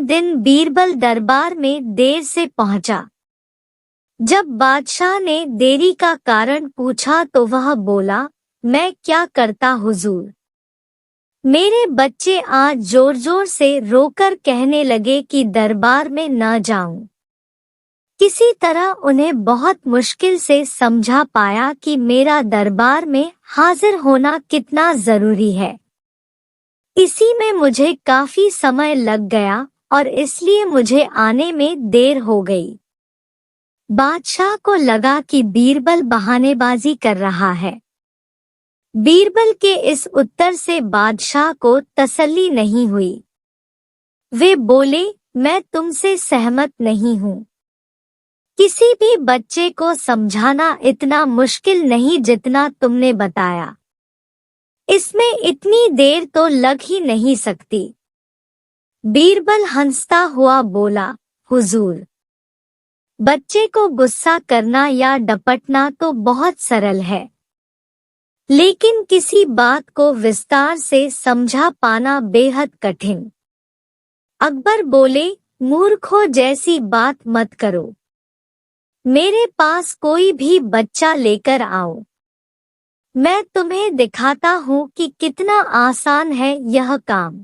दिन बीरबल दरबार में देर से पहुंचा। जब बादशाह ने देरी का कारण पूछा तो वह बोला, मैं क्या करता हुजूर। मेरे बच्चे आज जोर जोर से रोकर कहने लगे कि दरबार में न जाऊं। किसी तरह उन्हें बहुत मुश्किल से समझा पाया कि मेरा दरबार में हाजिर होना कितना जरूरी है। इसी में मुझे काफी समय लग गया और इसलिए मुझे आने में देर हो गई। बादशाह को लगा कि बीरबल बहानेबाजी कर रहा है। बीरबल के इस उत्तर से बादशाह को तसल्ली नहीं हुई। वे बोले, मैं तुमसे सहमत नहीं हूँ। किसी भी बच्चे को समझाना इतना मुश्किल नहीं जितना तुमने बताया। इसमें इतनी देर तो लग ही नहीं सकती। बीरबल हंसता हुआ बोला, हुजूर, बच्चे को गुस्सा करना या डपटना तो बहुत सरल है, लेकिन किसी बात को विस्तार से समझा पाना बेहद कठिन। अकबर बोले, मूर्खों जैसी बात मत करो। मेरे पास कोई भी बच्चा लेकर आओ। मैं तुम्हें दिखाता हूँ कि कितना आसान है यह काम।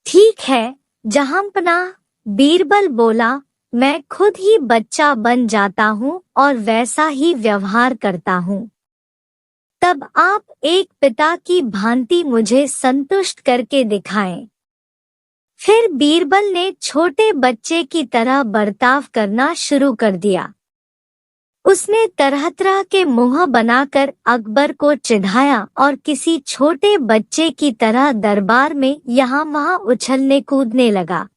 ठीक है जहांपनाह, बीरबल बोला, मैं खुद ही बच्चा बन जाता हूँ और वैसा ही व्यवहार करता हूँ। तब आप एक पिता की भांति मुझे संतुष्ट करके दिखाएं। फिर बीरबल ने छोटे बच्चे की तरह बर्ताव करना शुरू कर दिया। उसने तरह तरह के मुंह बनाकर अकबर को चिढ़ाया और किसी छोटे बच्चे की तरह दरबार में यहाँ वहाँ उछलने कूदने लगा।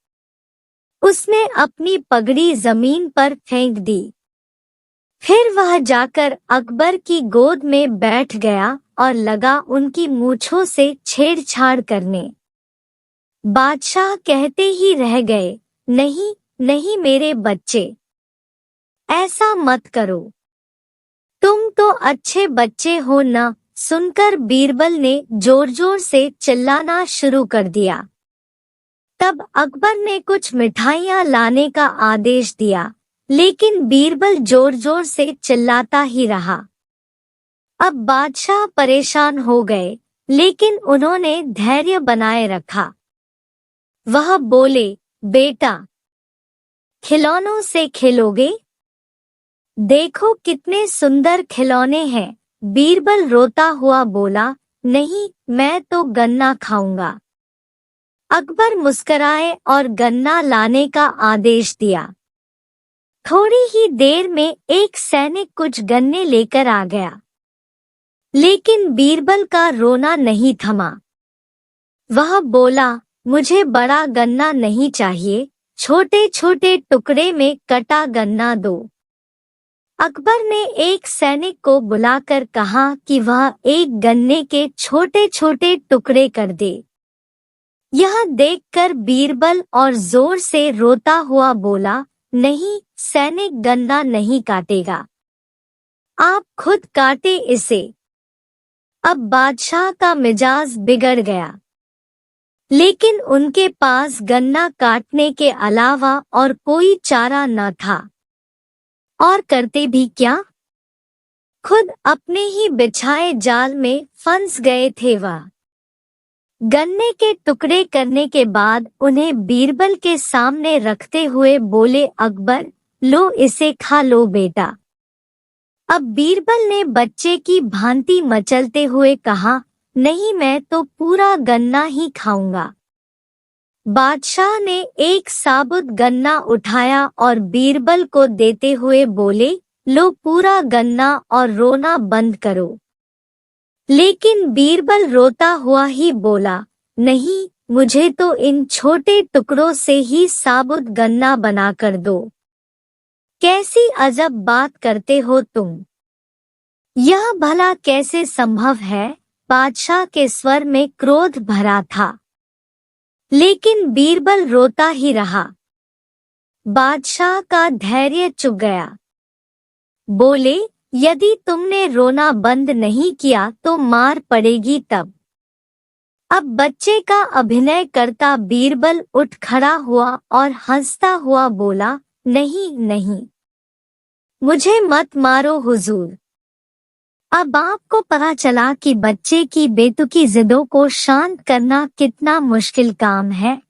उसने अपनी पगड़ी जमीन पर फेंक दी। फिर वह जाकर अकबर की गोद में बैठ गया और लगा उनकी मूंछों से छेड़छाड़ करने। बादशाह कहते ही रह गए, नहीं नहीं मेरे बच्चे, ऐसा मत करो, तुम तो अच्छे बच्चे हो न। सुनकर बीरबल ने जोर जोर से चिल्लाना शुरू कर दिया। तब अकबर ने कुछ मिठाइयाँ लाने का आदेश दिया, लेकिन बीरबल जोर जोर से चिल्लाता ही रहा। अब बादशाह परेशान हो गए, लेकिन उन्होंने धैर्य बनाए रखा। वह बोले, बेटा, खिलौनों से खेलोगे? देखो कितने सुंदर खिलौने हैं। बीरबल रोता हुआ बोला, नहीं, मैं तो गन्ना खाऊंगा। अकबर मुस्कराए और गन्ना लाने का आदेश दिया। थोड़ी ही देर में एक सैनिक कुछ गन्ने लेकर आ गया, लेकिन बीरबल का रोना नहीं थमा। वह बोला, मुझे बड़ा गन्ना नहीं चाहिए, छोटे छोटे टुकड़े में कटा गन्ना दो। अकबर ने एक सैनिक को बुलाकर कहा कि वह एक गन्ने के छोटे छोटे टुकड़े कर दे। यह देखकर बीरबल और जोर से रोता हुआ बोला, नहीं, सैनिक गन्ना नहीं काटेगा, आप खुद काटे इसे। अब बादशाह का मिजाज बिगड़ गया, लेकिन उनके पास गन्ना काटने के अलावा और कोई चारा न था। और करते भी क्या? खुद अपने ही बिछाए जाल में फंस गए थे वह। गन्ने के टुकड़े करने के बाद उन्हें बीरबल के सामने रखते हुए बोले, अकबर, लो इसे खा लो बेटा। अब बीरबल ने बच्चे की भांति मचलते हुए कहा, नहीं, मैं तो पूरा गन्ना ही खाऊंगा। बादशाह ने एक साबुत गन्ना उठाया और बीरबल को देते हुए बोले, लो पूरा गन्ना और रोना बंद करो। लेकिन बीरबल रोता हुआ ही बोला, नहीं, मुझे तो इन छोटे टुकड़ों से ही साबुत गन्ना बनाकर दो। कैसी अजब बात करते हो तुम, यह भला कैसे संभव है? बादशाह के स्वर में क्रोध भरा था, लेकिन बीरबल रोता ही रहा। बादशाह का धैर्य चुक गया। बोले, यदि तुमने रोना बंद नहीं किया तो मार पड़ेगी तब। अब बच्चे का अभिनय करता बीरबल उठ खड़ा हुआ और हंसता हुआ बोला, नहीं नहीं, मुझे मत मारो हुजूर। अब आपको पता चला कि बच्चे की बेतुकी जिदों को शांत करना कितना मुश्किल काम है।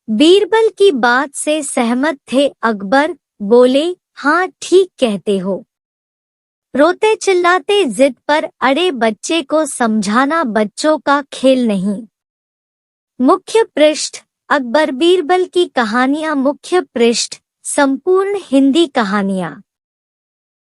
बीरबल की बात से सहमत थे अकबर, बोले, हाँ ठीक कहते हो। रोते चिल्लाते जिद पर अड़े बच्चे को समझाना बच्चों का खेल नहीं। मुख्य पृष्ठ, अकबर बीरबल की कहानियां। मुख्य पृष्ठ, संपूर्ण हिंदी कहानियां।